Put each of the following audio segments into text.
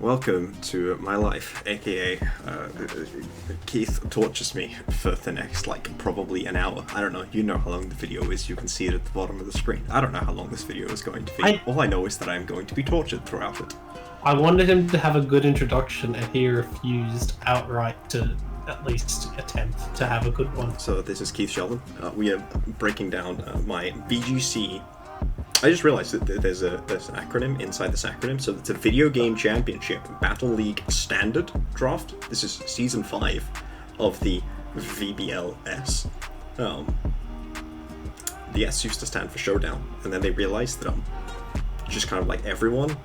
Welcome to my life, aka Keith tortures me for the next, probably an hour. I don't know, you know how long the video is, you can see it at the bottom of the screen. I don't know how long this video is going to be. All I know is that I am going to be tortured throughout it. I wanted him to have a good introduction, and he refused outright to at least attempt to have a good one. So this is Keith Sheldon. We are breaking down my VGC. I just realized that there's an acronym inside this acronym, so it's a Video Game Championship Battle League Standard Draft. This is Season 5 of the VBL-S. The S used to stand for Showdown, and then they realized that just kind of like everyone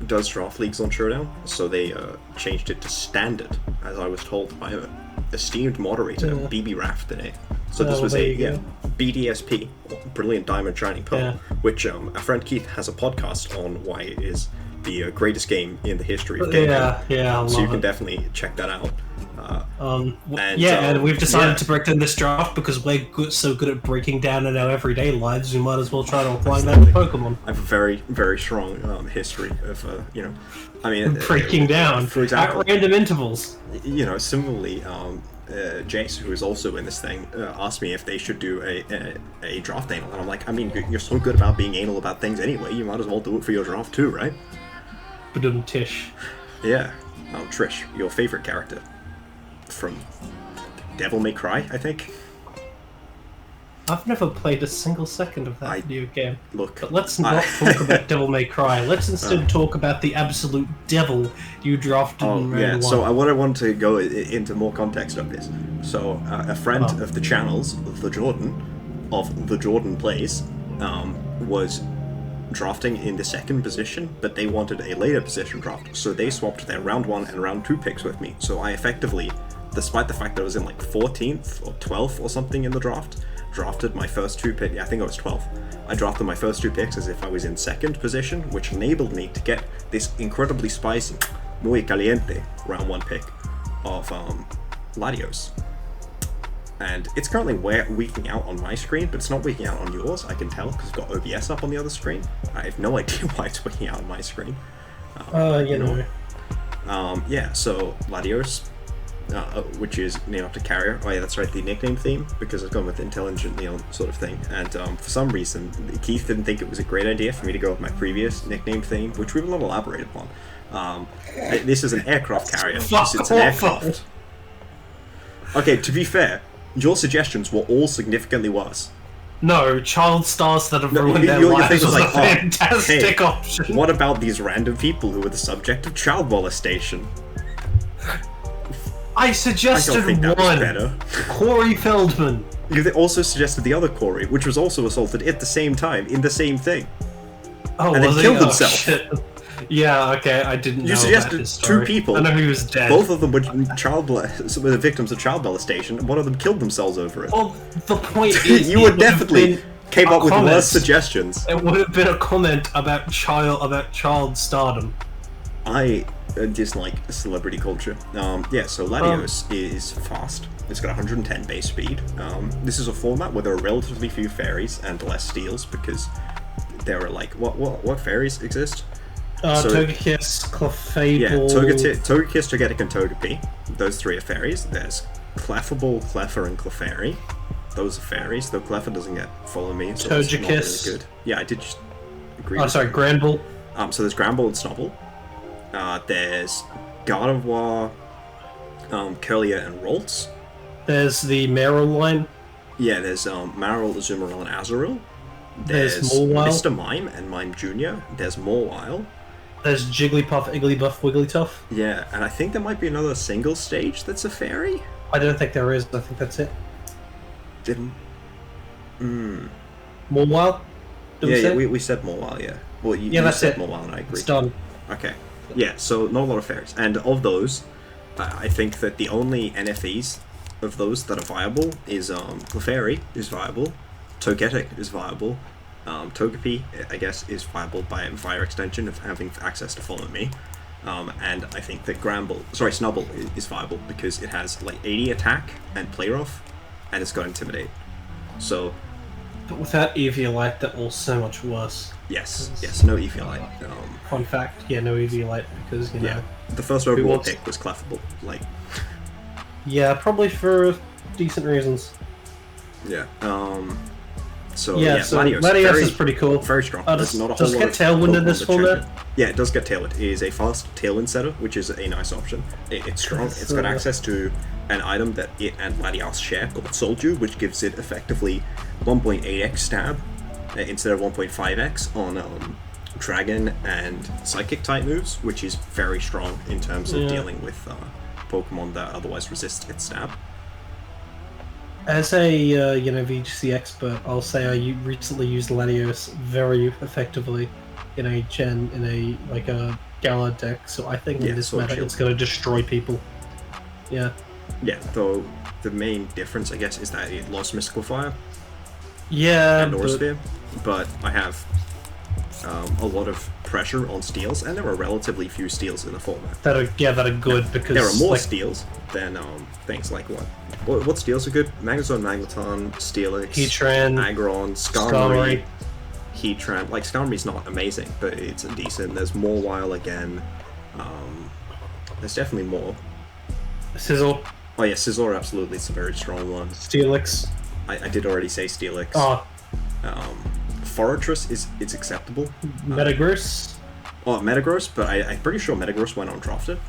does draft leagues on Showdown, so they changed it to Standard, as I was told by an esteemed moderator, BB Raft, today. So this was a BDSP, Brilliant Diamond Shining Pearl, which a friend Keith has a podcast on why it is the greatest game in the history of gaming. So you can definitely check that out. And we've decided to break down this draft because we're so good at breaking down in our everyday lives, we might as well try to apply that to Pokemon. I have a very, very strong history of, breaking down, for example, at random intervals. Similarly, Jace, who is also in this thing, asked me if they should do a draft anal, and I'm like, I mean, you're so good about being anal about things anyway, you might as well do it for your draft too, right? Tish. Yeah. Trish, your favorite character from Devil May Cry, I think. I've never played a single second of that video game. Look, but let's not talk about Devil May Cry. Let's instead talk about the absolute devil you drafted in round 1. So what I want to go into more context of this. So a friend of the channels, The Jordan Plays, was drafting in the second position, but they wanted a later position draft, so they swapped their round 1 and round 2 picks with me. So I effectively, despite the fact that I was in 14th or 12th or something in the draft, drafted my first 2 picks. I think I was 12th. I drafted my first 2 picks as if I was in second position, which enabled me to get this incredibly spicy, muy caliente round 1 pick of Latios. And it's currently weaking out on my screen, but it's not weaking out on yours, I can tell, because I've got OBS up on the other screen. I have no idea why it's weaking out on my screen. So Latios, which is named after Carrier. Oh yeah, that's right, the nickname theme, because I've gone with intelligent sort of thing. And for some reason, Keith didn't think it was a great idea for me to go with my previous nickname theme, which we will not elaborate upon. This is an aircraft carrier. It's an aircraft. Okay, to be fair, your suggestions were all significantly worse. No, child stars that have ruined their lives was a fantastic option. What about these random people who were the subject of child molestation? I suggested one. Corey Feldman. You also suggested the other Corey, which was also assaulted at the same time, in the same thing. Oh, and then killed himself. Shit. Yeah, okay, I didn't know. You suggested 2 people. I know he was dead. Both of them were the victims of child molestation, and one of them killed themselves over it. Well, the point is, you would definitely came up with worse suggestions. It would have been a comment about child stardom. I dislike celebrity culture. So Latios is fast. It's got 110 base speed. This is a format where there are relatively few fairies and less steals, because there are what fairies exist? Togekiss, Clefable... Yeah, Togekiss, Togetic, and Togepi. Those 3 are fairies. There's Clefable, Cleffer, and Clefairy. Those are fairies, though Cleffer doesn't get follow me, so it's not really good. Yeah, I did just agree. Granbull. So there's Granbull and Snubbull. There's Gardevoir, Curlier, and Roltz. There's the Marill line. Yeah, there's Marill, Azumarill, and Azurill. There's Mawile. Mr. Mime and Mime Jr. There's Mawile. There's Jigglypuff, Igglybuff, Wigglytuff. Yeah, and I think there might be another single stage that's a fairy. I don't think there is. I think that's it. Mawile? We said Mawile, yeah. Well, you said Mawile, and I agree. It's done. Okay. Yeah, so not a lot of fairies. And of those, I think that the only NFEs of those that are viable is Clefairy is viable, Togetic is viable, Togepi, I guess, is viable via extension of having access to Follow Me, and I think that Snubbull is viable because it has 80 attack and Play Rough, and it's got Intimidate. So But without Eviolite, they're all so much worse. Yes, no Eviolite. Fun fact, yeah, no Eviolite because, you know... The first overall pick was Clefable, like... Yeah, probably for decent reasons. Yeah, so Latios is pretty cool. Very strong. Does it get Tailwind in this format? Yeah, it does get Tailwind. It is a fast Tailwind setter, which is a nice option. It's strong. It's got access to an item that it and Latios share called Solju, which gives it effectively 1.8x stab instead of 1.5x on Dragon and Psychic type moves, which is very strong in terms of dealing with Pokemon that otherwise resist its stab. As a VGC expert, I'll say I recently used Latios very effectively in a Gala deck. So I think in this meta it's going to destroy people. Yeah. Yeah. Though the main difference, I guess, is that it lost Mystical Fire. Yeah. And Aura Sphere, but I have a lot of pressure on steals, and there are relatively few steals in the format. That are good because there are more steals than things like what steals are good? Magnezone, Magneton, Steelix, Heatran, Aggron, Skarmory, Heatran. Like Skarmory's not amazing, but it's decent. There's Mawile again. There's definitely more. Sizzle. Oh yeah, Sizzle absolutely. It's a very strong one. Steelix. I did already say Steelix. Fortress it's acceptable. Metagross. Metagross, but I'm pretty sure Metagross went undrafted.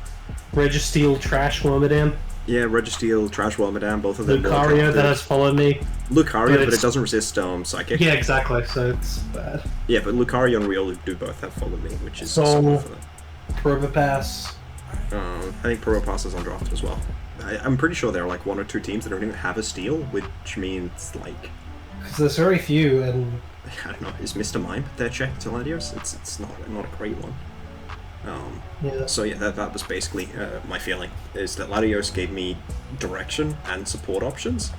Registeel, Trash Wormadam. Yeah, Registeel, Trash Wormadam, both of them. Lucario that has followed me. Lucario, but it doesn't resist Psychic. Yeah, exactly, so it's bad. Yeah, but Lucario and Riolu do both have followed me, which is so for them. Probopass. I think Probopass is undrafted as well. I'm pretty sure there are like 1 or 2 teams that don't even have a steal, which means like... Because there's very few, and... I don't know, is Mr. Mime their check to Latios? It's not a great one. So yeah, that was basically my feeling, is that Latios gave me direction and support options.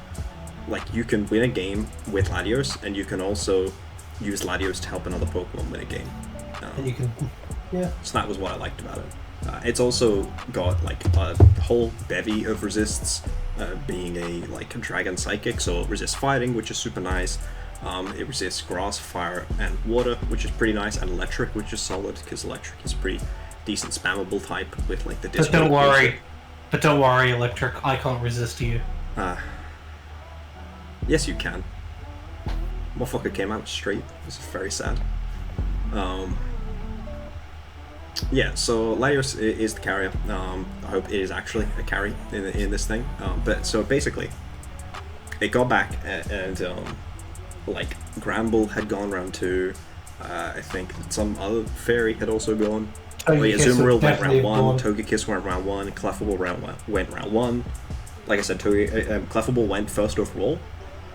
Like, you can win a game with Latios, and you can also use Latios to help another Pokemon win a game. And you can... Yeah. So that was what I liked about it. It's also got like a whole bevy of resists, being a Dragon Psychic, so it resists fighting, which is super nice. It resists grass, fire, and water, which is pretty nice, and electric, which is solid, because electric is pretty decent spammable type with like the disc. But don't worry, electric, I can't resist you. Yes, you can. Motherfucker came out straight. This is very sad. Yeah, so Latios is the carrier. I hope it is actually a carry in this thing. But so basically, it got back and like Gramble had gone round 2. I think some other fairy had also gone. Azumarill went round 1. Togekiss went round 1. Clefable went round 1. Like I said, Clefable went first overall.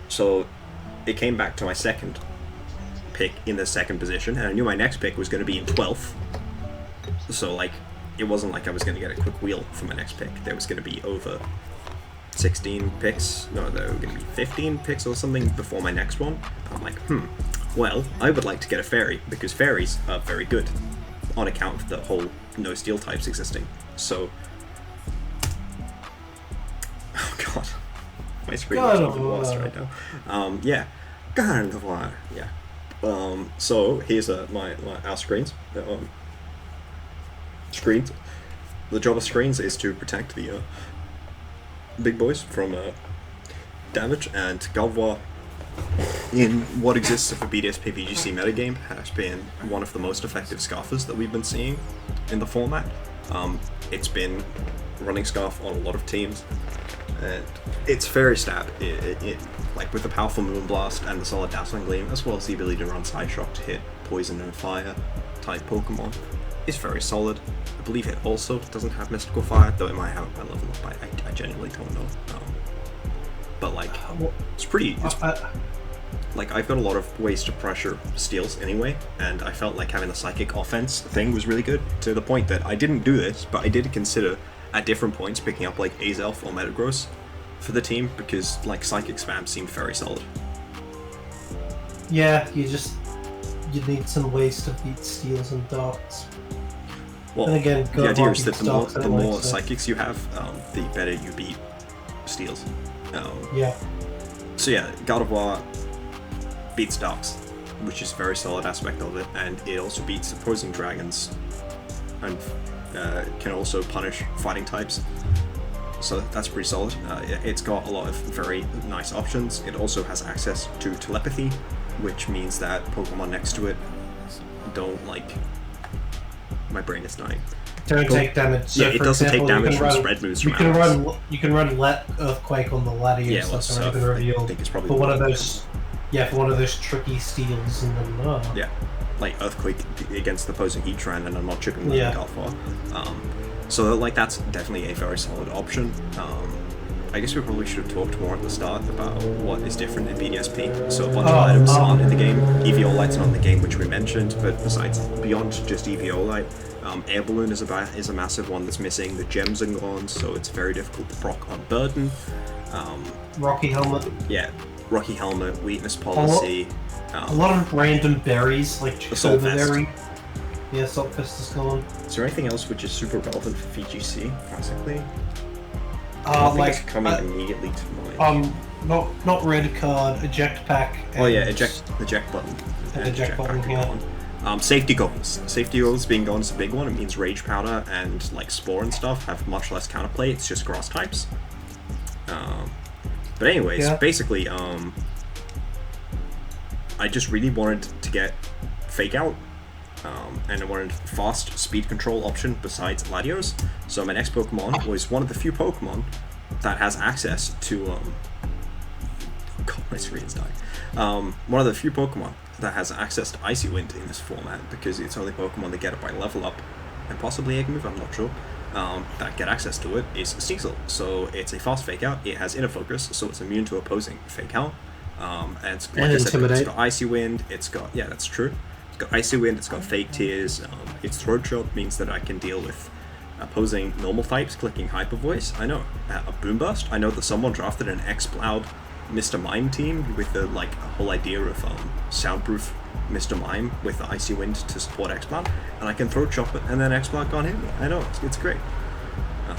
So it came back to my second pick in the second position, and I knew my next pick was going to be in 12th. So like, it wasn't like I was going to get a quick wheel for my next pick. There was going to be over 16 picks. No, there were going to be 15 picks or something before my next one. I'm like, well, I would like to get a fairy, because fairies are very good on account of the whole no steel types existing. So, oh god, my screen is lost right now. Yeah, Gardevoir. Yeah. So here's our screens. Screens. The job of screens is to protect the big boys from damage, and Gardevoir, in what exists of a BDSP VGC metagame, has been one of the most effective Scarfers that we've been seeing in the format. It's been running Scarf on a lot of teams, and it's Fairy Stab, like with the powerful Moonblast and the solid Dazzling Gleam, as well as the ability to run Side Shock to hit Poison and Fire type Pokemon. It's very solid. I believe it also doesn't have Mystical Fire, though it might have it by level up. I genuinely don't know. But like, it's pretty. Like, I've got a lot of ways to pressure steals anyway, and I felt like having the Psychic offense thing was really good, to the point that I didn't do this, but I did consider at different points picking up like Azelf or Metagross for the team, because like Psychic spam seemed very solid. Yeah, you need some ways to beat steals and darks. Well, and again, the idea is that the more psychics you have, the better you beat steals. Yeah. So yeah, Gardevoir beats Darks, which is a very solid aspect of it, and it also beats opposing dragons, and can also punish fighting types. So that's pretty solid. It's got a lot of very nice options. It also has access to telepathy, which means that Pokemon next to it don't like... My brain is dying. Don't take damage. So yeah, it doesn't take damage from spread moves from allies. You can run Earthquake on the Latios. Yeah, That's already been revealed. I think it's probably for one of those. Yeah, for one of those tricky steals, and then yeah, like Earthquake against the opposing Heatran, and I'm not chipping with Gardevoir. So like that's definitely a very solid option. I guess we probably should have talked more at the start about what is different in BDSP. So a bunch of items aren't in the game. Eviolite's not in the game, which we mentioned, but besides, beyond just Eviolite, Air Balloon is a massive one that's missing. The gems are gone, so it's very difficult to proc on Burden. Rocky Helmet. Yeah, Rocky Helmet, Weakness Policy. A lot of random berries, like Assault Vest. Berry. Yeah, Assault Vest is gone. Is there anything else which is super relevant for VGC, classically? I think it's coming immediately to mind. Not red card, eject pack. Oh yeah, eject button. Eject button, yeah. Safety goggles. Safety goggles being gone is a big one. It means Rage Powder and like Spore and stuff have much less counterplay. It's just grass types. But anyways, basically, I just really wanted to get Fake Out. And I wanted fast speed control option besides Latios. So my next Pokemon was one of the few Pokemon that has access to God, my screen's dying. One of the few Pokemon that has access to Icy Wind in this format, because it's only Pokemon that get it by level up, and possibly Egg Move, I'm not sure, that get access to it is Sneasel. So it's a fast Fake Out, it has Inner Focus, so it's immune to opposing Fake Out, and it's, like I said, it's got Icy Wind, it's got, yeah, that's true. It's got Icy Wind, it's got Fake Tears, its Throat Shot means that I can deal with opposing normal types clicking Hyper Voice. I know. A Boom Burst, I know that someone drafted an X-Cloud Mr. Mime team with the like whole idea of soundproof Mr. Mime with the Icy Wind to support X-Cloud, and I can Throat Chop it and then X-Cloud can't hit me. I know, it's great.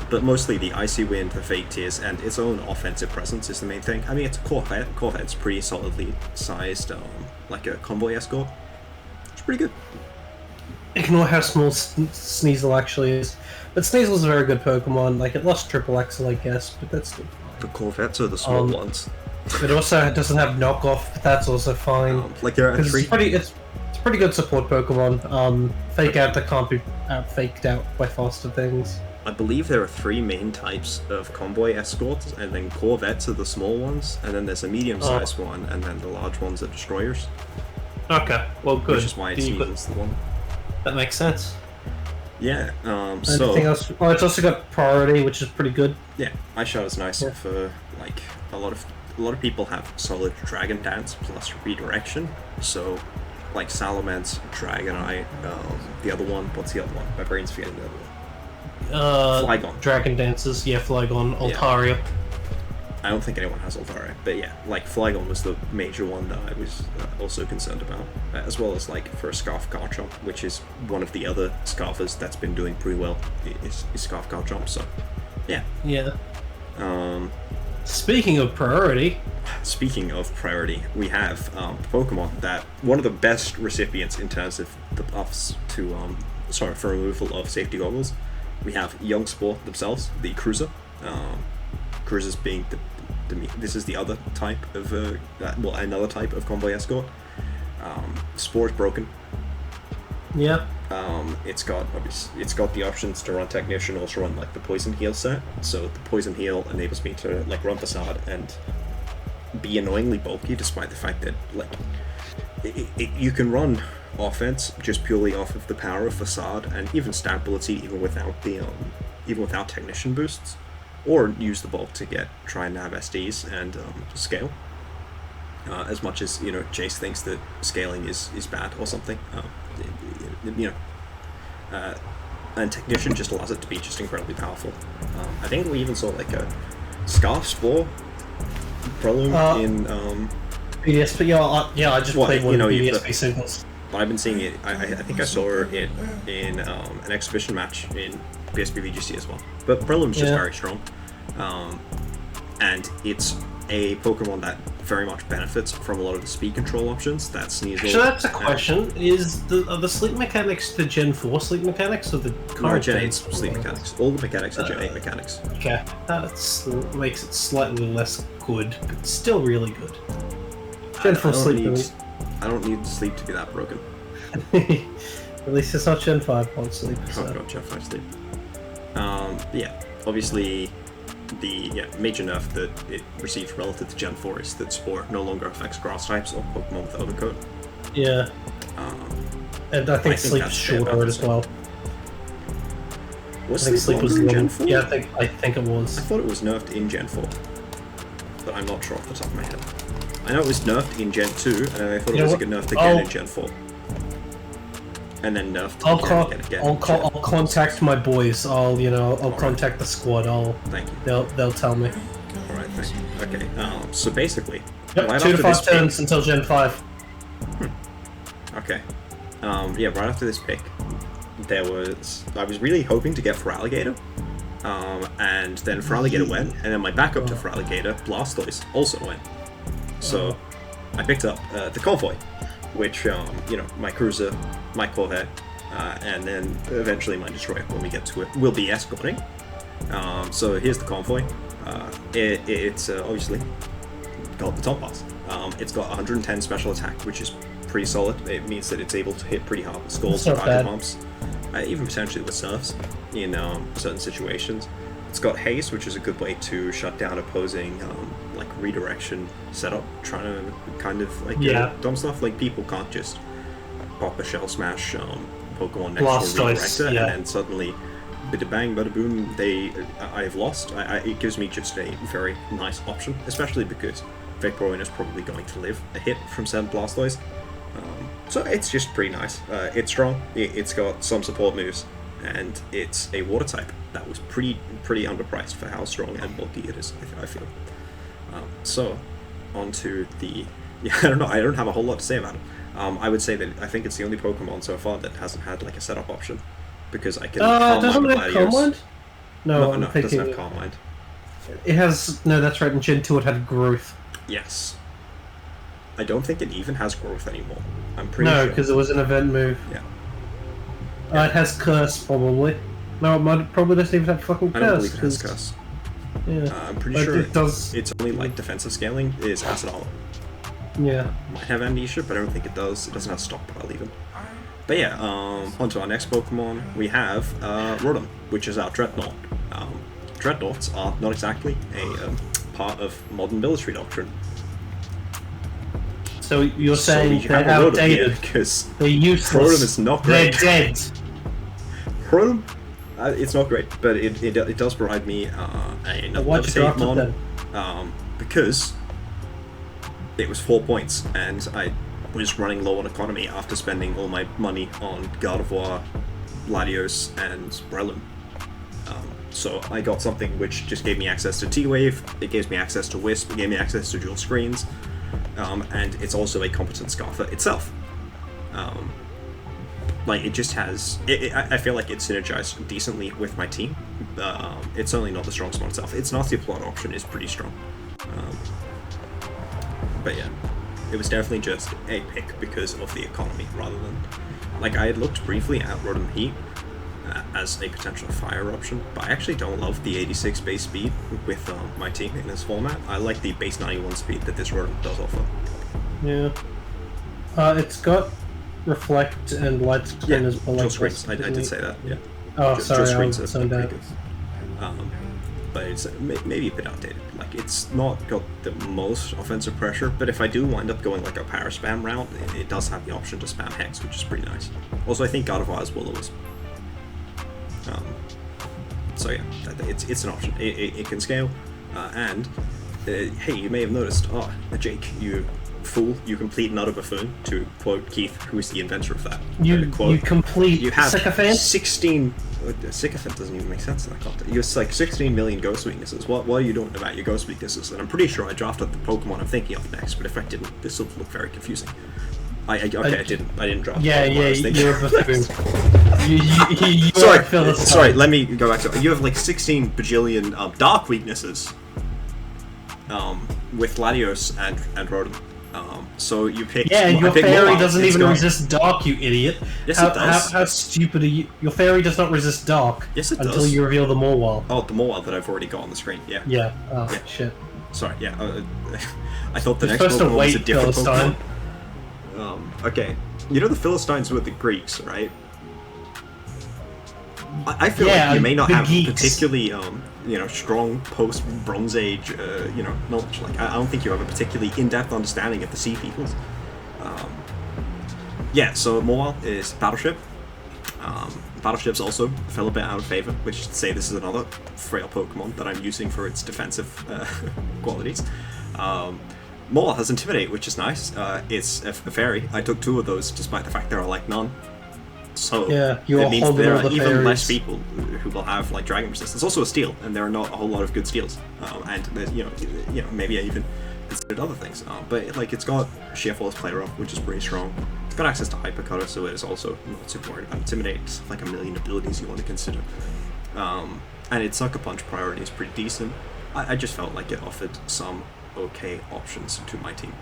But mostly the Icy Wind, the Fake Tears, and its own offensive presence is the main thing. I mean, it's a Corvette. Corvette's pretty solidly sized, like a Convoy escort. Pretty good. Ignore how small Sneasel actually is. But Sneasel's a very good Pokemon. Like, it lost Triple Axle, I guess, but that's still fine. The Corvettes are the small ones. It also doesn't have knockoff, but that's also fine. Like, there are three... It's pretty good support Pokemon. Fake Out that can't be faked out by faster things. I believe there are 3 main types of Convoy escorts, and then Corvettes are the small ones, and then there's a medium-sized one, and then the large ones are Destroyers. Okay, well, good. Which is why Sneasel's the one. That makes sense. Yeah, so... Anything else? Oh, it's also got Priority, which is pretty good. Yeah, Ice Shot is nice for, like, a lot of people have solid Dragon Dance plus Redirection, so, like, Salamence, Dragonite, the other one, what's the other one? My brain's forgetting the other one. Flygon. Dragon Dances, yeah, Flygon, Altaria. Yeah. I don't think anyone has Altaria, but yeah, like Flygon was the major one that I was also concerned about, as well as like for a Scarf Garchomp, which is one of the other Scarfers that's been doing pretty well, is Scarf Garchomp, so yeah. Yeah. Speaking of priority, we have Pokemon that one of the best recipients in terms of the buffs to for removal of safety goggles. We have Young Spore themselves, the Cruiser. Cruisers being this is the other type of another type of Convoy escort. Spore is broken. Yeah. It's got the options to run Technician, also run like the Poison Heal set. So the Poison Heal enables me to like run Facade and be annoyingly bulky, despite the fact that like you can run offense just purely off of the power of Facade and even Stab Ability even without Technician boosts. Or use the bulk to try and have SDs and scale. As much as Jace thinks that scaling is bad or something, and Technician just allows it to be just incredibly powerful. I think we even saw like a Scarf Spore Breloom in BDS, but yeah, I just played one of the BDSP singles. But I've been seeing it. I think I saw it in an exhibition match in BSP VGC as well. But Breloom's just very strong. And it's a Pokemon that very much benefits from a lot of the speed control options that Sneasel. Actually, that's a question. Are the sleep mechanics the Gen 4 sleep mechanics or the current Gen 8 sleep mechanics? All the mechanics are Gen 8 mechanics. Okay, that makes it slightly less good, but still really good. Gen 4 sleep. I don't need sleep to be that broken. At least it's not Gen 5 on sleep. So. Oh god, Gen 5 sleep. Yeah, obviously the major nerf that it received relative to Gen 4 is that Spore no longer affects grass types or Pokemon with Overcoat. Yeah. And I think Sleep's shorter as well. Was Sleep was in Gen 4? Yeah, I think it was. I thought it was nerfed in Gen 4, but I'm not sure off the top of my head. I know it was nerfed in Gen 2, and I thought it was nerfed again in Gen 4. And then nerfed again. I'll contact my boys. I'll contact the squad. Thank you. They'll tell me. All right, thank you. Okay. So basically, right 2 to 5 turns until Gen 5. Okay. Yeah. Right after this pick, I was really hoping to get Feraligatr. And then Feraligatr went, and then my backup to Feraligatr, Blastoise, also went. So I picked up the Convoy, which my cruiser, my Corvette, and then eventually my destroyer when we get to it will be escorting. So here's the Convoy. It's obviously got the top pass. It's got 110 special attack, which is pretty solid. It means that it's able to hit pretty hard with Skulls and Fire Pumps, even potentially with Surfs in certain situations. It's got Haste, which is a good way to shut down opposing like redirection setup, trying to kind of dumb stuff. Like people can't just pop a Shell Smash Pokemon next to a redirector and then suddenly bada bang, bada boom, I've lost. It gives me just a very nice option, especially because Vaporeon is probably going to live a hit from said Blastoise. So it's just pretty nice. It's strong, it's got some support moves, and it's a water type that was pretty underpriced for how strong and bulky it is, I feel. So, onto the... Yeah, I don't know, I don't have a whole lot to say about it. I would say that I think it's the only Pokemon so far that hasn't had like a setup option, because I can doesn't it have Calm Mind? No, it doesn't have Calm Mind. It has... No, that's right, in Gen 2 it had Growth. Yes. I don't think it even has Growth anymore. I'm pretty sure. No, because it was an event move. Yeah. It has Curse, probably. No, it probably doesn't even have fucking Curse. I don't believe it has Curse. Yeah. I'm pretty sure it does. It's only like defensive scaling is Acid Hollow. Yeah. Might have Amnesia, but I don't think it does. It doesn't have Stockpile even. But yeah, on to our next Pokemon. We have Rotom, which is our Dreadnought. Dreadnoughts are not exactly a part of modern military doctrine. So you're saying they're outdated because they're useless. Rotom is not great. They're dead. Rotom, it's not great, but it does provide me another save mon, because it was 4 points, and I was running low on economy after spending all my money on Gardevoir, Latios, and Breloom. So I got something which just gave me access to T-Wave, it gives me access to Wisp, it gave me access to dual screens, and it's also a competent Scarfer itself. Like, it just has... I feel like it synergized decently with my team. It's certainly not the strongest one itself. Its nasty plot option is pretty strong. But yeah, it was definitely just a pick because of the economy, rather than... Like, I had looked briefly at Rotom Heat as a potential fire option, but I actually don't love the 86 base speed with my team in this format. I like the base 91 speed that this Rotom does offer. Yeah. It's got Reflect and Light Screen as well. Dual screens. I did say that, yeah. Oh, sorry, I was so bad. But it's maybe a bit outdated. Like, it's not got the most offensive pressure, but if I do wind up going like a power spam route, it does have the option to spam Hex, which is pretty nice. Also, I think Gardevoir as well is. So yeah, it's an option. It can scale, and hey, you may have noticed, Jake, you fool, you complete and utter buffoon, to quote Keith, who is the inventor of that. You complete you have sycophant? 16... Sycophant doesn't even make sense in that context. You have like 16 million ghost weaknesses. What are you doing about your ghost weaknesses? And I'm pretty sure I drafted the Pokemon I'm thinking of next, but if I didn't, this will look very confusing. I didn't draft. Yeah, you're a buffoon. Sorry, let me go back to it. You have like 16 bajillion dark weaknesses. with Latios and Rotom. So you pick. Yeah, and your fairy Mawile. doesn't even resist dark, you idiot. Yes, it does. How stupid are you? Your fairy does not resist dark. Yes, it until does. you reveal the Mawile. Oh, the Mawile that I've already got on the screen. Yeah. Yeah. Oh Yeah. shit. Sorry. Yeah. I thought the You're next supposed to Pokemon was a wait, different Philistine. Pokemon. Okay. You know the Philistines were the Greeks, right? I feel like you may not have geeks. particularly, strong post-Bronze Age, knowledge. Like, I don't think you have a particularly in-depth understanding of the Sea Peoples. Yeah, so Mawile is Battleship. Battleship's also fell a bit out of favor, which is to say this is another frail Pokemon that I'm using for its defensive qualities. Mawile has Intimidate, which is nice. It's a fairy. I took 2 of those, despite the fact there are like none. So yeah, it means there are even fairies. less people who will have like Dragon Resist. There's also a Steel, and there are not a whole lot of good Steels. And there's, maybe I even considered other things. But like it's got Sheer Force Player Up, which is pretty strong. It's got access to Hypercutter, so it is also not super worried about Intimidate. It's like a million abilities you want to consider. And its Sucker Punch priority is pretty decent. I just felt like it offered some okay options to my team.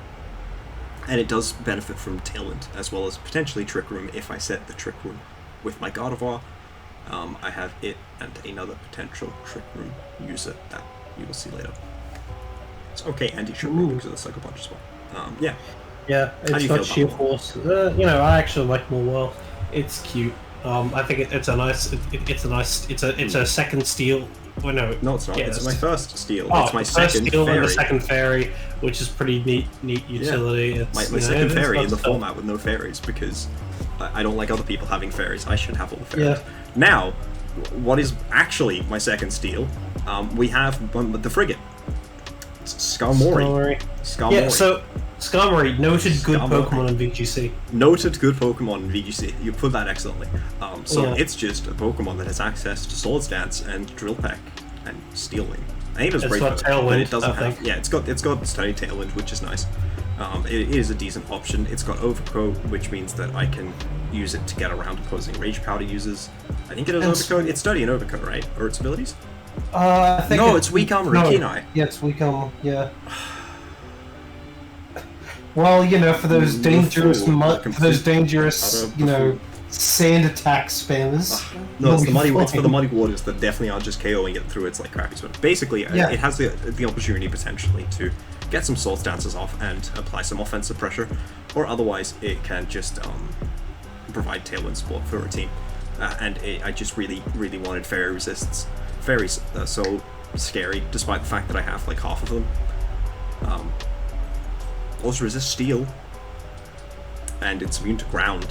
And it does benefit from Tailwind, as well as potentially Trick Room if I set the Trick Room with my Gardevoir. I have it and another potential Trick Room user that you will see later. It's okay anti-Trick Room because of the Sucker Punch as well. Yeah. Yeah, it's got Sheer Force. I actually like Mawile. It's cute. I think it's a second Steel. Well, no, it's not. Yeah, it's my first Steel. Oh, it's my second Steel and fairy. the second fairy, which is pretty neat utility. Yeah. It's, my second fairy in the stuff. format with no fairies because I don't like other people having fairies. I should have all the fairies. Yeah. Now, what is actually my second Steel? We have the Frigate. Skarmory. Yeah, so Skarmory, noted good Skarmory. Pokemon in VGC. Noted good Pokemon in VGC. You put that excellently. Yeah. It's just a Pokemon that has access to Swords Dance and Drill Peck and Steel Wing. I think it does It's Brave got Bird, Tailwind, but it doesn't I have. think. Yeah, it's got Study Tailwind, which is nice. It is a decent option. It's got Overcoat, which means that I can use it to get around opposing Rage Powder users. I think it has Overcoat. It's Study and Overcoat, right? Or its abilities? I think No, it's Weak Armor and Keen Eye. Yeah, it's Weak Armor, yeah. Well, for those dangerous, sand attack spammers. No, it's for the Muddy Waters that definitely are just KOing it through its like crappy swim. Basically, it has the opportunity potentially to get some Swords Dances off and apply some offensive pressure, or otherwise it can just provide Tailwind support for a team. I just really wanted Fairy Resists. Fairies are so scary, despite the fact that I have like half of them. Also resist Steel, and it's immune to Ground.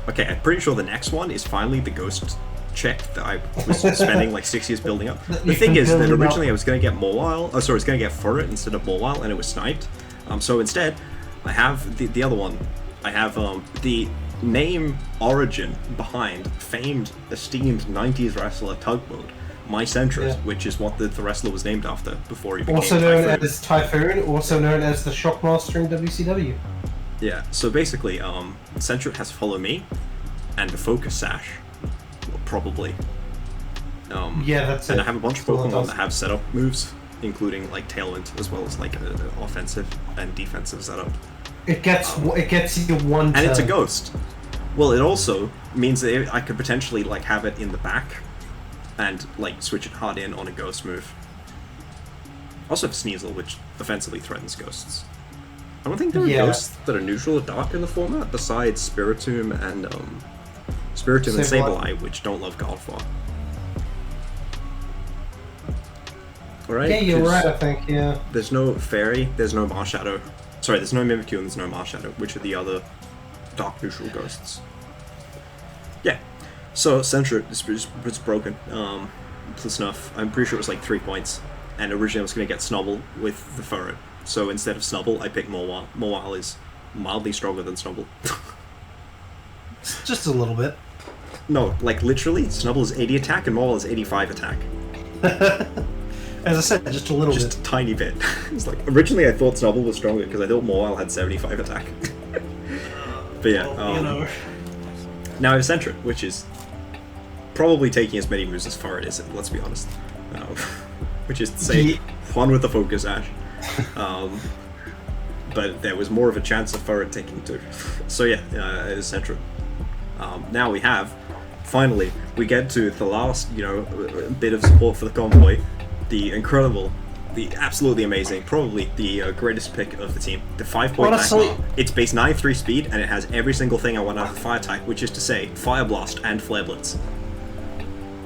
Okay, I'm pretty sure the next one is finally the Ghost check that I was spending like 6 years building up. The thing is that originally I was going to get Mawile, I was going to get Furret instead of Mawile, and it was sniped. So instead, I have the other one. I have the name origin behind famed, esteemed 90s wrestler Tugboat, my Sentret, which is what the wrestler was named after before he became also known Typhoon. as Typhoon, also known as the Shockmaster in WCW. Yeah, so basically, Sentret has Follow Me, and the Focus Sash, probably. Yeah, that's and it. I have a bunch of Pokemon that have setup moves, including like Tailwind, as well as like an offensive and defensive setup. It gets you one turn. And it's a Ghost. Well, it also means that I could potentially like have it in the back, and like switch it hard in on a Ghost move. Also have Sneasel, which offensively threatens Ghosts. I don't think there are Ghosts that are neutral or dark in the format, besides Spiritomb and Sableye, which don't love Gardevoir. Alright? Yeah, you're right, I think, yeah. There's no Fairy, there's no Marshadow. Sorry, there's no Mimikyu and there's no Marshadow, which are the other dark neutral ghosts. Yeah. So Sentret is broken. To snuff. I'm pretty sure it was like 3 points. And originally I was going to get Snubble with the Furret. So instead of Snubble, I picked Mawile. Mawile is mildly stronger than Snubble. Just a little bit. No, like literally, Snubble is 80 attack and Mawile is 85 attack. As I said, just a little bit. Just a tiny bit. It's like, originally I thought Snubble was stronger because I thought Mawile had 75 attack. But yeah, now I have Sentret, which is probably taking as many moves as Furret is, let's be honest. which is to say, one with the Focus Ash. But there was more of a chance of Furret taking 2. So yeah, it is Sentret. Now we have, finally, we get to the last, bit of support for the Convoy. The incredible, the absolutely amazing, probably the greatest pick of the team. The 5-point Magmar. It's base 9-3 speed, and it has every single thing I want out of the fire type, which is to say, Fire Blast and Flare Blitz.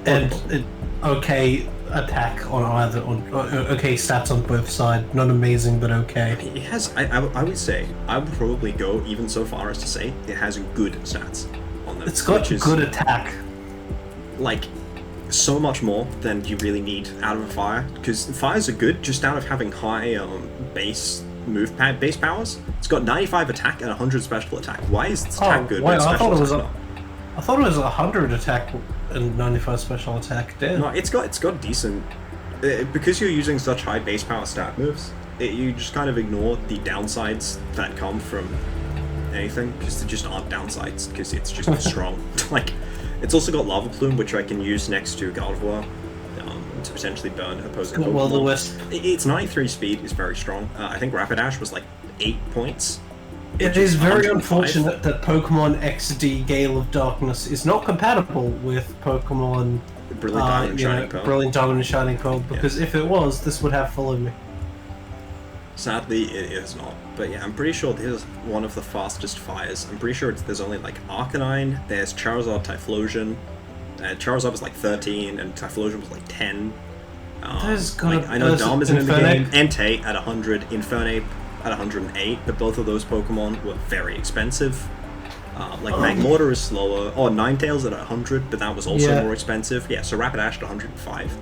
And okay attack on either, okay stats on both sides. Not amazing, but okay. It has, I would say, I would probably go even so far as to say it has good stats on them. It's got good attack. Like, so much more than you really need out of a fire, because fires are good just out of having high base powers. It's got 95 attack and 100 special attack. Why is its attack good? Wait, I thought it was 100 attack and 95 special attack. Damn. No, it's got decent. Because you're using such high base power stat moves, you just kind of ignore the downsides that come from anything, because there just aren't downsides, because it's just strong. Like, it's also got Lava Plume, which I can use next to Gardevoir to potentially burn opposing Pokemon. Its 93 speed is very strong. I think Rapidash was like 8 points. It is very unfortunate that Pokemon XD Gale of Darkness is not compatible with Pokemon Brilliant Diamond and Shining Pearl. Brilliant Diamond and Shining Pearl, because if it was, this would have followed me. Sadly, it is not. But yeah, I'm pretty sure this is one of the fastest fires. I'm pretty sure there's only like Arcanine, there's Charizard, Typhlosion. Charizard was like 13, and Typhlosion was like 10. I know Dom isn't in the game. Entei at 100, Infernape at 108, but both of those Pokemon were very expensive. Magmortar is slower. Ninetales at 100, but that was also more expensive. Yeah, so Rapidash at 105.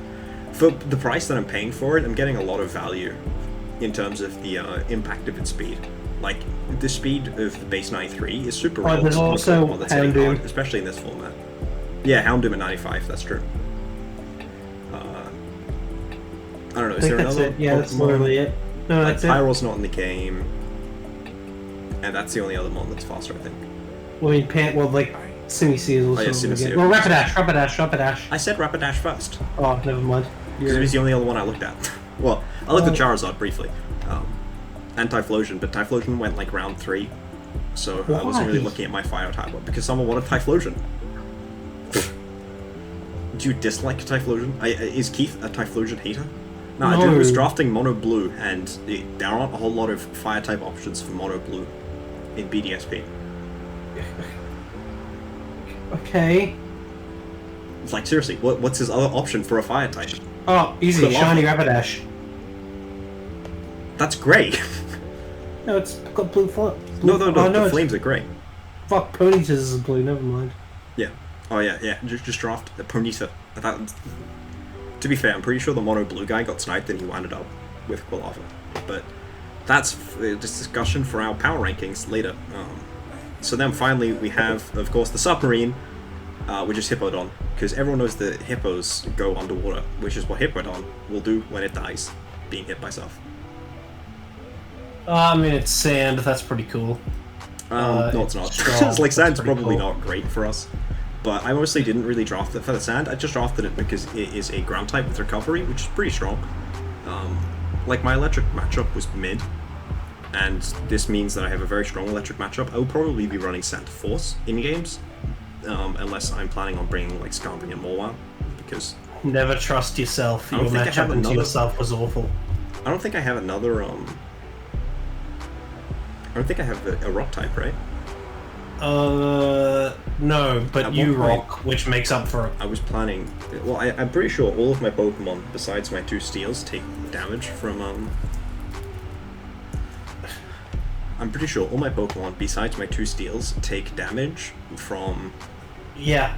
For the price that I'm paying for it, I'm getting a lot of value in terms of the impact of its speed. Like, the speed of the base 93 is super real. There's also Houndoom, especially in this format. Yeah, Houndoom at 95, that's true. I don't know, is there another Yeah, that's literally it. No, that's it. Pyro's not in the game, and that's the only other one that's faster, I think. Well, I mean, Sneasel is also in the game. Well, Rapidash. I said Rapidash first. Oh, never mind. Because it was the only other one I looked at. Well, I looked at Charizard briefly, and Typhlosion, but Typhlosion went like round 3, so I wasn't really looking at my fire type because someone wanted Typhlosion. Do you dislike Typhlosion? Is Keith a Typhlosion hater? No, I just was drafting Mono Blue, and there aren't a whole lot of fire type options for Mono Blue in BDSP. Okay. It's like, seriously, what's his other option for a fire type? Oh, easy, shiny Rapidash. That's great. No, it's got blue flame. No, the flames are great. Fuck, Ponyta's is blue, never mind. Yeah. Oh yeah, just draft the Ponyta. To be fair, I'm pretty sure the Mono Blue guy got sniped and he wound up with Quilava. But that's a discussion for our power rankings later. So then finally we have, of course, the Submarine, which is Hippowdon, because everyone knows that hippos go underwater, which is what Hippowdon will do when it dies, being hit by stuff. I mean, it's sand, that's pretty cool. No, it's not. It's like, sand's probably not great for us. But I mostly didn't really draft it for the sand. I just drafted it because it is a ground type with recovery, which is pretty strong. Like, my electric matchup was mid, and this means that I have a very strong electric matchup. I will probably be running Sand Force in games, unless I'm planning on bringing like Skarmory and Mawile, because never trust yourself. Your matchup into yourself was awful. I don't think I have another. I don't think I have a rock type, right? No, but you rock, which makes up for it. I was planning. Well, I'm pretty sure all of my Pokemon, besides my 2 Steels, take damage from. I'm pretty sure all my Pokemon, besides my 2 Steels, take damage from. Yeah.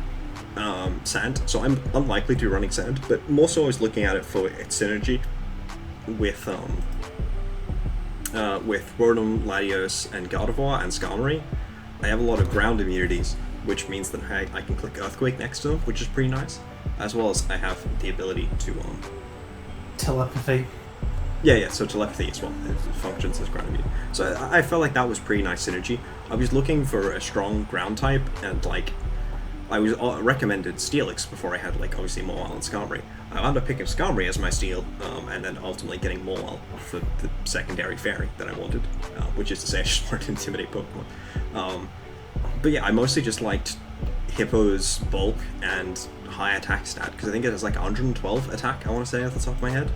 Sand. So I'm unlikely to be running Sand, but more so I was looking at it for its synergy with Rotom, Latios, and Gardevoir and Skarmory. I have a lot of ground immunities, which means that I can click Earthquake next to them, which is pretty nice, as well as I have the ability to telepathy. Yeah, so telepathy as well. It functions as ground immunity. So I felt like that was pretty nice synergy. I was looking for a strong ground type, and like I was recommended Steelix before I had, like, obviously Mawile and Skarmory. I wound up picking Skarmory as my Steel, and then ultimately getting Mawile for the secondary fairy that I wanted, which is to say I just wanted to intimidate Pokemon. But yeah, I mostly just liked Hippo's bulk and high attack stat, because I think it has like 112 attack, I want to say, off the top of my head.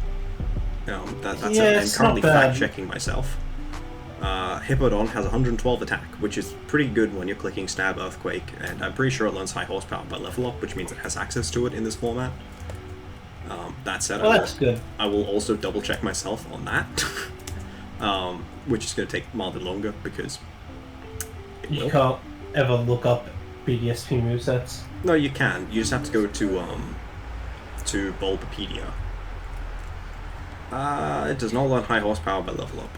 That's I'm currently fact-checking myself. Hippowdon has 112 attack, which is pretty good when you're clicking Stab, Earthquake, and I'm pretty sure it learns High Horsepower by level up, which means it has access to it in this format. That said, that's good. I will also double-check myself on that, which is going to take mildly longer, because you can't ever look up BDSP movesets. No, you can. You just have to go to Bulbapedia. It does not learn High Horsepower by level up.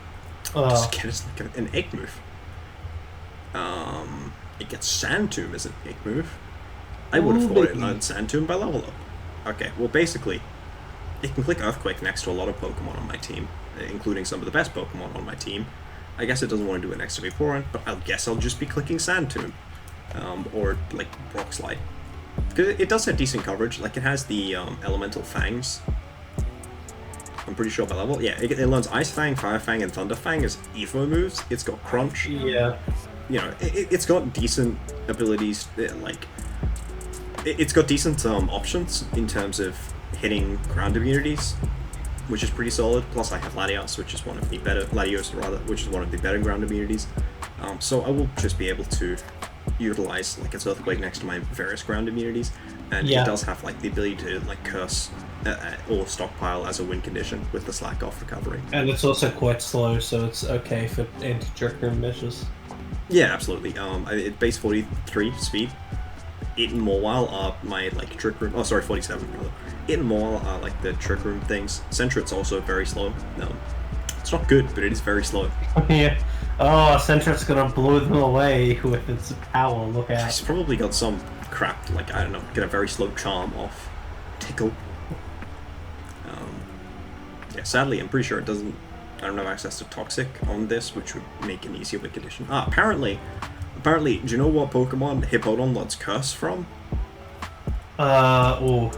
Just get an egg move. It gets Sand Tomb as an egg move. I would have thought it learned Sand Tomb by level up. Okay, well basically, it can click Earthquake next to a lot of Pokemon on my team, including some of the best Pokemon on my team. I guess it doesn't want to do it next to Vaporeon, but I guess I'll just be clicking Sand Tomb. Or like Rock Slide. Because it does have decent coverage, like it has the Elemental Fangs. I'm pretty sure by level. Yeah, it learns Ice Fang, Fire Fang, and Thunder Fang as Evo moves. It's got Crunch. Yeah. You know, it's got decent abilities, it's got decent options in terms of hitting ground immunities, which is pretty solid. Plus I have Latios, which is one of the better, which is one of the better ground immunities. So I will just be able to utilize like its Earthquake next to my various ground immunities, and it does have like the ability to like curse or stockpile as a win condition with the slack off recovery. And it's also quite slow, so it's okay for anti-trick room measures. Yeah, absolutely. It base 43 speed. It and Mawile are my like trick room. Oh, sorry, 47 rather. It and Mawile are like the trick room things. Sentret's also very slow. It's not good, but it is very slow. Yeah. Oh, Sentret's gonna blow them away with its power. Look out. He's probably got some crap, like, I don't know, get a very slow charm off Tickle. Yeah, sadly, I'm pretty sure it doesn't. I don't have access to Toxic on this, which would make an easier win condition. Apparently, do you know what Pokemon Hippowdon learns Curse from? Fun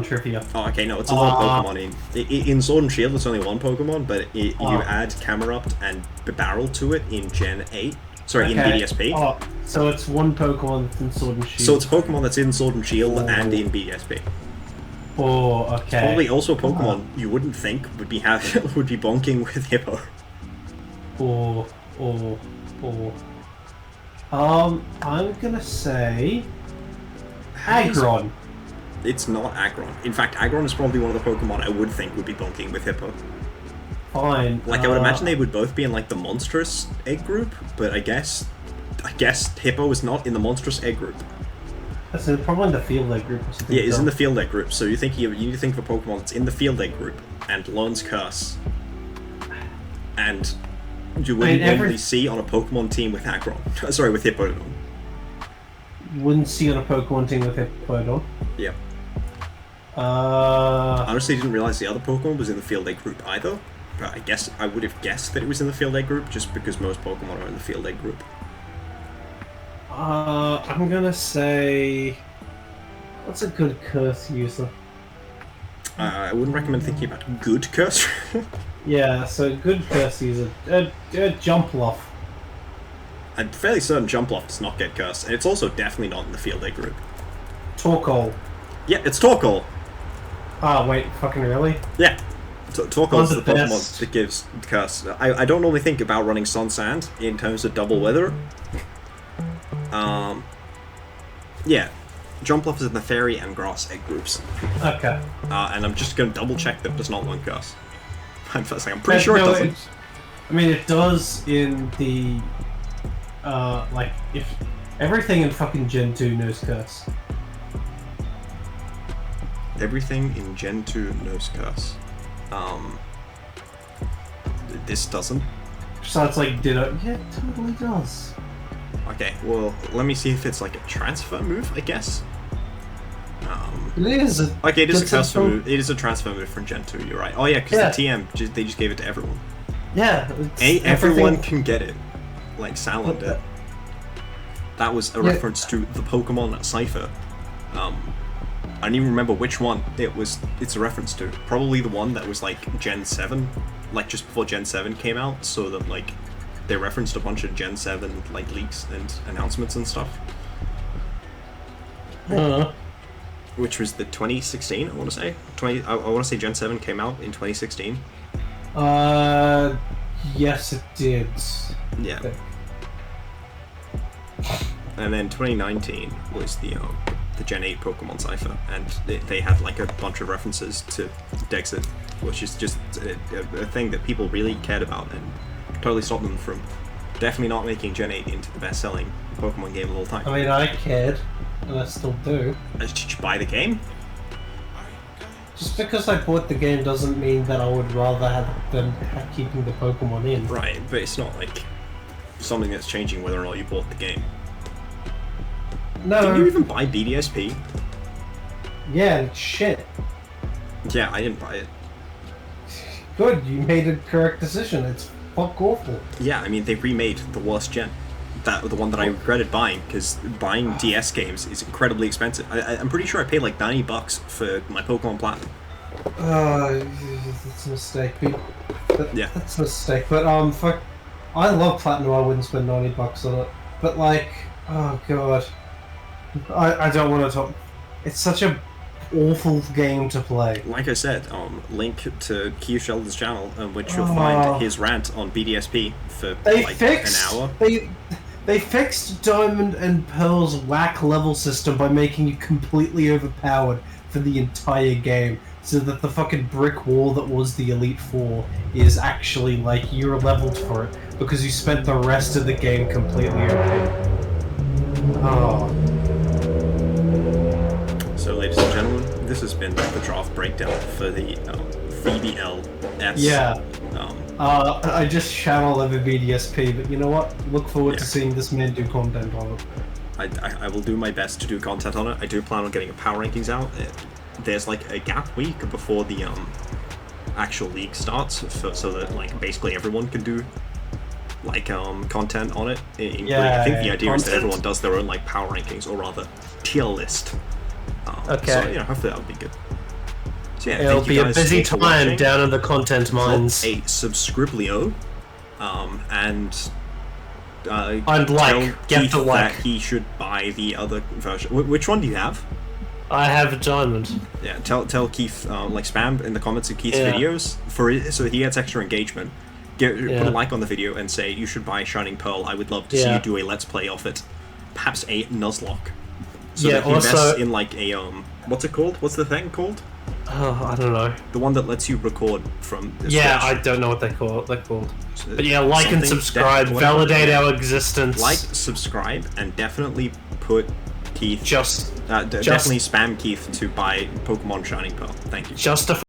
trivia. Oh, okay, no, it's a lot of Pokemon. In Sword and Shield, it's only one Pokemon, but you add Camerupt and Barrel to it in Gen 8. Sorry, in BDSP. Oh, so it's one Pokemon that's in Sword and Shield. So it's a Pokemon that's in Sword and Shield and in BDSP. Oh, okay. It's probably also a Pokemon you wouldn't think would be bonking with Hippo. I'm gonna say Aggron. It's not Aggron. In fact, Aggron is probably one of the Pokemon I would think would be bonking with Hippo. Fine. Like, I would imagine they would both be in, like, the monstrous egg group, but I guess Hippo is not in the monstrous egg group. That's probably in the field egg group or something. Yeah, it's in the field egg group, so you need to think of a Pokemon that's in the field egg group and learns Curse. And you wouldn't normally see on a Pokemon team with Aggron. Sorry, with Hippowdon. Wouldn't see on a Pokemon team with Hippowdon? Yeah. Honestly, didn't realize the other Pokemon was in the field egg group either. But I guess I would have guessed that it was in the field egg group just because most Pokemon are in the field egg group. I'm gonna say... What's a good Curse user? I wouldn't recommend thinking about good Curse. Yeah, so good Curse user. Jumpluff. I'm fairly certain Jumpluff does not get Curse, and it's also definitely not in the field egg group. Torkoal. Yeah, it's Torkoal. Oh, wait, fucking really? Yeah. Torkoal is the Pokemon that gives Curse. I don't normally think about running Sun Sand in terms of double weather. Yeah. Jumpluff is in the Fairy and Grass egg groups. Okay. And I'm just going to double check that it does not learn Curse. I'm pretty sure it doesn't. I mean, it does in the... like, if... Everything in fucking Gen 2 knows Curse. Everything in Gen 2 knows Curse. This doesn't. So it's like, Yeah, it totally does. Okay, well, let me see if it's like a transfer move, I guess. It is. Okay, it is a transfer move. It is a transfer move from Gen 2, you're right. Oh yeah, because the TM, they just gave it to everyone. Yeah. Everyone can get it. Like, Salandit. That was a reference to the Pokemon Cipher. I don't even remember which one it's a reference to. Probably the one that was like Gen 7, like just before Gen 7 came out, so that like they referenced a bunch of Gen 7 like leaks and announcements and stuff. Which was the 2016, I want to say. I want to say Gen 7 came out in 2016. Yes it did. Yeah. And then 2019 was the Gen 8 Pokemon Cipher, and they had like a bunch of references to Dexit, which is just a thing that people really cared about and totally stopped them from definitely not making Gen 8 into the best-selling Pokemon game of all time. I mean, I cared, and I still do. Did you buy the game? Just because I bought the game doesn't mean that I would rather have them keeping the Pokemon in. Right, but it's not like something that's changing whether or not you bought the game. No. Did you even buy BDSP? Yeah, shit. Yeah, I didn't buy it. Good, you made a correct decision. It's fuck awful. Yeah, I mean, they remade the worst gen. The one that I regretted buying, because buying DS games is incredibly expensive. I'm pretty sure I paid like $90 for my Pokemon Platinum. That's a mistake. Yeah. That's a mistake. But, fuck. I love Platinum, I wouldn't spend $90 on it. But, like, oh god. I don't want to talk. It's such a awful game to play. Like I said, link to Keith Sheldon's channel, on which you'll find his rant on BDSP for an hour. They fixed Diamond and Pearl's whack level system by making you completely overpowered for the entire game, so that the fucking brick wall that was the Elite Four is actually like you're leveled for it because you spent the rest of the game completely okay. Oh. So, ladies and gentlemen, this has been the draft breakdown for the VBL-S. Yeah. I just channel over BDSP, but you know what? Look forward to seeing this man do content on it. I will do my best to do content on it. I do plan on getting a power rankings out. There's like a gap week before the actual league starts, so that like basically everyone can do like content on it. I think the idea is that everyone does their own like power rankings, or rather tier list. Okay. So hopefully that'll be good. So, yeah, it'll be a busy time down in the content mines. A subscriblio, and I'd like tell Keith that he should buy the other version. Which one do you have? I have a diamond. Yeah, tell Keith like spam in the comments of Keith's videos so that he gets extra engagement. Put a like on the video and say you should buy Shining Pearl. I would love to see you do a let's play of it, perhaps a Nuzlocke. So that he invests in like a what's it called? What's the thing called? Oh, I don't know. The one that lets you record from Switch. I don't know what they're called. But yeah, like and subscribe, validate our existence. Like, subscribe, and definitely put Keith. Definitely spam Keith to buy Pokemon Shining Pearl. Thank you. Justify